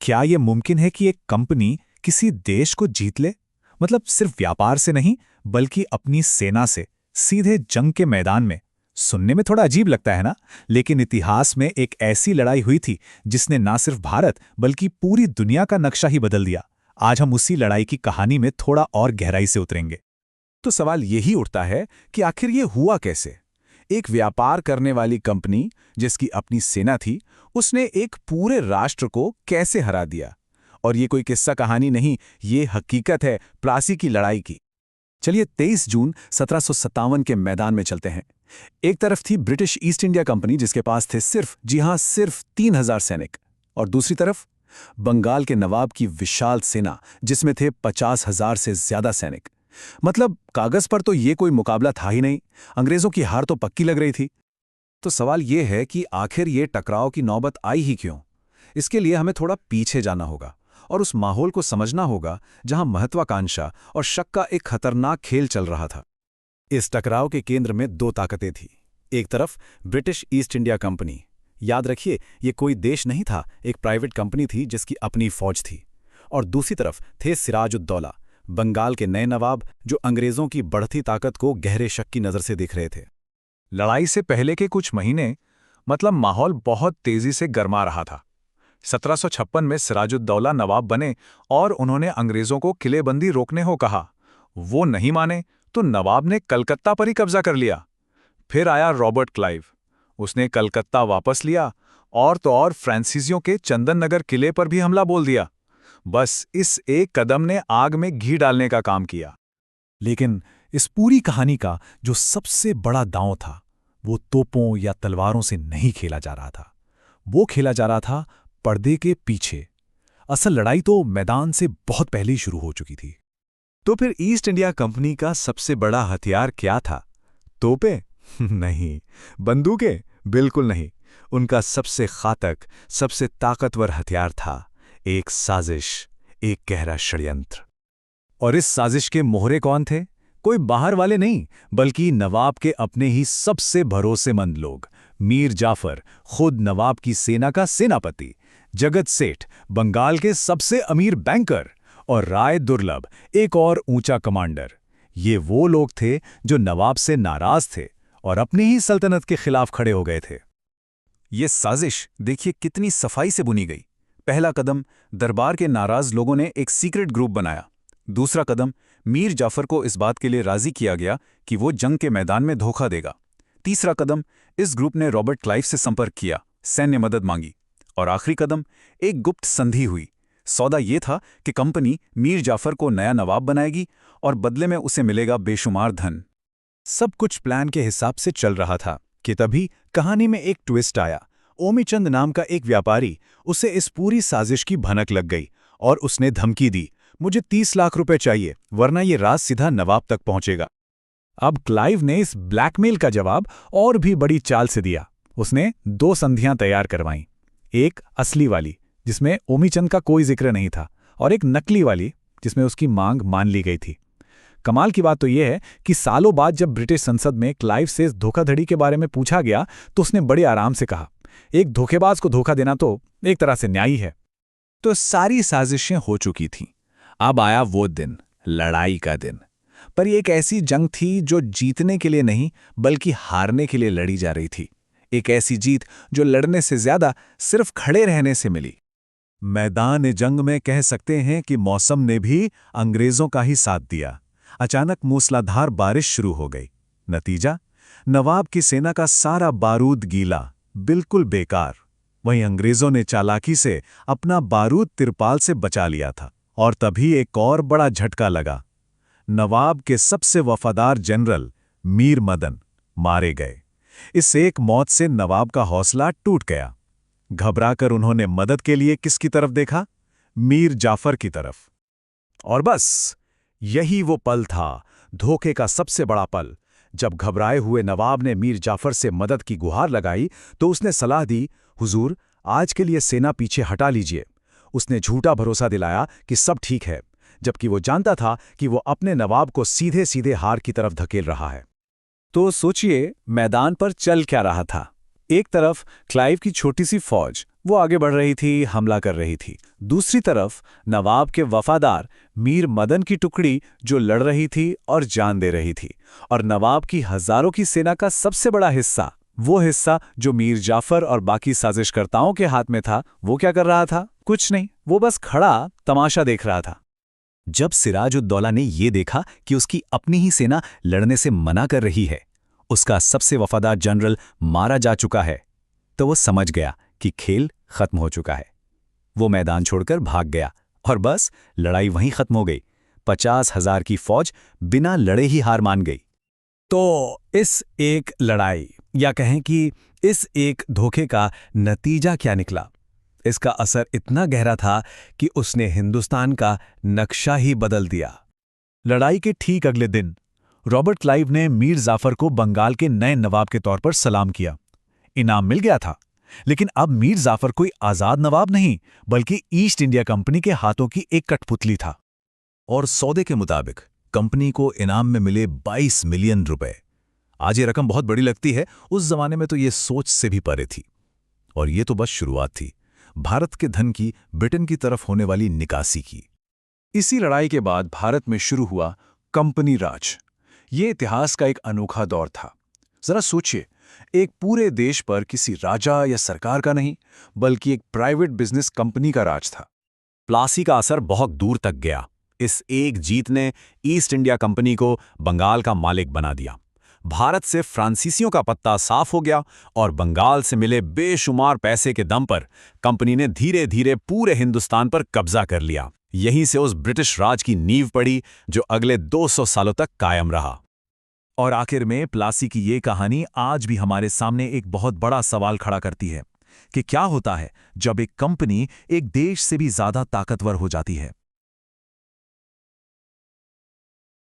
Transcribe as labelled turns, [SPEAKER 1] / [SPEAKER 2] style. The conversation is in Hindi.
[SPEAKER 1] क्या ये मुमकिन है कि एक कंपनी किसी देश को जीत ले? मतलब सिर्फ व्यापार से नहीं, बल्कि अपनी सेना से, सीधे जंग के मैदान में। सुनने में थोड़ा अजीब लगता है ना, लेकिन इतिहास में एक ऐसी लड़ाई हुई थी जिसने ना सिर्फ भारत बल्कि पूरी दुनिया का नक्शा ही बदल दिया। आज हम उसी लड़ाई की कहानी में थोड़ा और गहराई से उतरेंगे।
[SPEAKER 2] तो सवाल यही उठता है कि आखिर ये हुआ कैसे? एक व्यापार करने वाली कंपनी जिसकी अपनी सेना थी, उसने एक पूरे राष्ट्र को कैसे हरा दिया? और ये कोई किस्सा कहानी नहीं, ये हकीकत है प्लासी की लड़ाई की। चलिए 23 जून 1757 के मैदान में चलते हैं। एक तरफ थी ब्रिटिश ईस्ट इंडिया कंपनी जिसके पास थे सिर्फ 3000 सैनिक, और दूसरी तरफ बंगाल के नवाब की विशाल सेना जिसमें थे 50,000 से ज्यादा सैनिक। मतलब कागज पर तो ये कोई मुकाबला था ही नहीं, अंग्रेजों की हार तो पक्की लग रही थी। तो सवाल ये है कि आखिर ये टकराव की नौबत आई ही क्यों? इसके लिए हमें थोड़ा पीछे जाना होगा और उस माहौल को समझना होगा जहां महत्वाकांक्षा और शक का एक खतरनाक खेल चल रहा था। इस टकराव के केंद्र में दो ताकतें थीं। एक तरफ ब्रिटिश ईस्ट इंडिया कंपनी, याद रखिए ये कोई देश नहीं था, एक प्राइवेट कंपनी थी जिसकी अपनी फौज थी। और दूसरी तरफ थे सिराजुद्दौला, बंगाल के नए नवाब, जो अंग्रेजों की बढ़ती ताकत को गहरे शक की नजर से देख रहे थे।
[SPEAKER 1] लड़ाई से पहले के कुछ महीने, मतलब माहौल बहुत तेजी से गर्मा रहा था। 1756 में सिराजुद्दौला नवाब बने और उन्होंने अंग्रेजों को किलेबंदी रोकने को कहा। वो नहीं माने तो नवाब ने कलकत्ता पर ही कब्जा कर लिया। फिर आया रॉबर्ट क्लाइव, उसने कलकत्ता वापस लिया और तो और फ्रांसीसियों के चंदन नगर किले पर भी हमला बोल दिया। बस इस एक कदम ने आग में घी डालने का काम किया।
[SPEAKER 2] लेकिन इस पूरी कहानी का जो सबसे बड़ा दांव था, वो तोपों या तलवारों से नहीं खेला जा रहा था, वो खेला जा रहा था पर्दे के पीछे। असल लड़ाई तो मैदान से बहुत पहले ही शुरू हो चुकी थी। तो फिर ईस्ट इंडिया कंपनी का सबसे बड़ा हथियार क्या था? तोपें? नहीं। बंदूकें? बिल्कुल नहीं। उनका सबसे घातक, सबसे ताकतवर हथियार था एक साजिश, एक गहरा षड्यंत्र। और इस साजिश के मोहरे कौन थे? कोई बाहर वाले नहीं, बल्कि नवाब के अपने ही सबसे भरोसेमंद लोग। मीर जाफर, खुद नवाब की सेना का सेनापति, जगत सेठ, बंगाल के सबसे अमीर बैंकर, और राय दुर्लभ, एक और ऊंचा कमांडर। ये वो लोग थे जो नवाब से नाराज थे और अपनी ही सल्तनत के खिलाफ खड़े हो गए थे। ये साजिश देखिए कितनी सफाई से बुनी गई। पहला कदम, दरबार के नाराज लोगों ने एक सीक्रेट ग्रुप बनाया। दूसरा कदम, मीर जाफर को इस बात के लिए राजी किया गया कि वो जंग के मैदान में धोखा देगा। तीसरा कदम, इस ग्रुप ने रॉबर्ट क्लाइव से संपर्क किया, सैन्य मदद मांगी। और आखिरी कदम, एक गुप्त संधि हुई। सौदा ये था कि कंपनी मीर जाफर को नया नवाब बनाएगी और बदले में उसे मिलेगा बेशुमार धन। सब कुछ प्लान के हिसाब से चल रहा था कि तभी कहानी में एक ट्विस्ट आया। ओमीचंद नाम का एक व्यापारी, उसे इस पूरी साजिश की भनक लग गई और उसने धमकी दी, मुझे 30 लाख रुपए चाहिए, वरना ये राज सीधा नवाब तक पहुंचेगा। अब क्लाइव ने इस ब्लैकमेल का जवाब और भी बड़ी चाल से दिया। उसने 2 संधियां तैयार करवाईं, एक असली वाली जिसमें ओमीचंद का कोई जिक्र नहीं था, और एक नकली वाली जिसमें उसकी मांग मान ली गई थी। कमाल की बात तो यह है कि सालों बाद जब ब्रिटिश संसद में क्लाइव से धोखाधड़ी के बारे में पूछा गया तो उसने बड़े आराम से कहा, एक धोखेबाज को धोखा देना तो एक तरह से न्यायी है। तो सारी साजिशें हो चुकी थीं। अब आया वो दिन, लड़ाई का दिन। पर ये एक ऐसी जंग थी जो जीतने के लिए नहीं, बल्कि हारने के लिए लड़ी जा रही थी। एक ऐसी जीत जो लड़ने से ज्यादा सिर्फ खड़े रहने से मिली। मैदान जंग में कह सकते हैं कि मौसम ने भी अंग्रेजों का ही साथ दिया। अचानक मूसलाधार बारिश शुरू हो गई। नतीजा, नवाब की सेना का सारा बारूद गीला, बिल्कुल बेकार। वहीं अंग्रेजों ने चालाकी से अपना बारूद तिरपाल से बचा लिया था। और तभी एक और बड़ा झटका लगा। नवाब के सबसे वफादार जनरल मीर मदन मारे गए। इस एक मौत से नवाब का हौसला टूट गया। घबराकर उन्होंने मदद के लिए किसकी तरफ देखा? मीर जाफर की तरफ। और बस यही वो पल था, धोखे का सबसे बड़ा पल। जब घबराए हुए नवाब ने मीर जाफर से मदद की गुहार लगाई तो उसने सलाह दी, हुजूर आज के लिए सेना पीछे हटा लीजिए। उसने झूठा भरोसा दिलाया कि सब ठीक है, जबकि वो जानता था कि वो अपने नवाब को सीधे सीधे हार की तरफ धकेल रहा है। तो सोचिए मैदान पर चल क्या रहा था। एक तरफ क्लाइव की छोटी सी फौज, वो आगे बढ़ रही थी, हमला कर रही थी। दूसरी तरफ नवाब के वफादार मीर मदन की टुकड़ी जो लड़ रही थी और जान दे रही थी। और नवाब की हजारों की सेना का सबसे बड़ा हिस्सा, वो हिस्सा जो मीर जाफर और बाकी साजिशकर्ताओं के हाथ में था, वो क्या कर रहा था? कुछ नहीं, वो बस खड़ा तमाशा देख रहा था। जब सिराजुद्दौला ने ये देखा कि उसकी अपनी ही सेना लड़ने से मना कर रही है, उसका सबसे वफादार जनरल मारा जा चुका है, तो वो समझ गया कि खेल खत्म हो चुका है। वो मैदान छोड़कर भाग गया और बस लड़ाई वहीं खत्म हो गई। 50,000 की फौज बिना लड़े ही हार मान गई। तो इस एक लड़ाई, या कहें कि इस एक धोखे का नतीजा क्या निकला? इसका असर इतना गहरा था कि उसने हिंदुस्तान का नक्शा ही बदल दिया। लड़ाई के ठीक अगले दिन रॉबर्ट क्लाइव ने मीर जाफर को बंगाल के नए नवाब के तौर पर सलाम किया। इनाम मिल गया था, लेकिन अब मीर जाफर कोई आजाद नवाब नहीं, बल्कि ईस्ट इंडिया कंपनी के हाथों की एक कठपुतली था।
[SPEAKER 3] और सौदे के मुताबिक कंपनी को इनाम में मिले 22 मिलियन रुपए। आज ये रकम बहुत बड़ी लगती है, उस जमाने में तो ये सोच से भी परे थी। और ये तो बस शुरुआत थी भारत के धन की ब्रिटेन की तरफ होने वाली निकासी की।
[SPEAKER 1] इसी लड़ाई के बाद भारत में शुरू हुआ कंपनी राज। ये इतिहास का एक अनोखा दौर था। जरा सोचिए, एक पूरे देश पर किसी राजा या सरकार का नहीं, बल्कि एक प्राइवेट बिजनेस कंपनी का राज था।
[SPEAKER 2] प्लासी का असर बहुत दूर तक गया। इस एक जीत ने ईस्ट इंडिया कंपनी को बंगाल का मालिक बना दिया। भारत से फ्रांसीसियों का पत्ता साफ हो गया और बंगाल से मिले बेशुमार पैसे के दम पर कंपनी ने धीरे धीरे पूरे हिंदुस्तान पर कब्जा कर लिया। यहीं से उस ब्रिटिश राज की नींव पड़ी जो अगले 200 सालों तक कायम रहा। और आखिर में प्लासी की ये कहानी आज भी हमारे सामने एक बहुत बड़ा सवाल खड़ा करती है कि क्या होता है जब एक कंपनी एक देश से भी ज्यादा ताकतवर हो जाती है।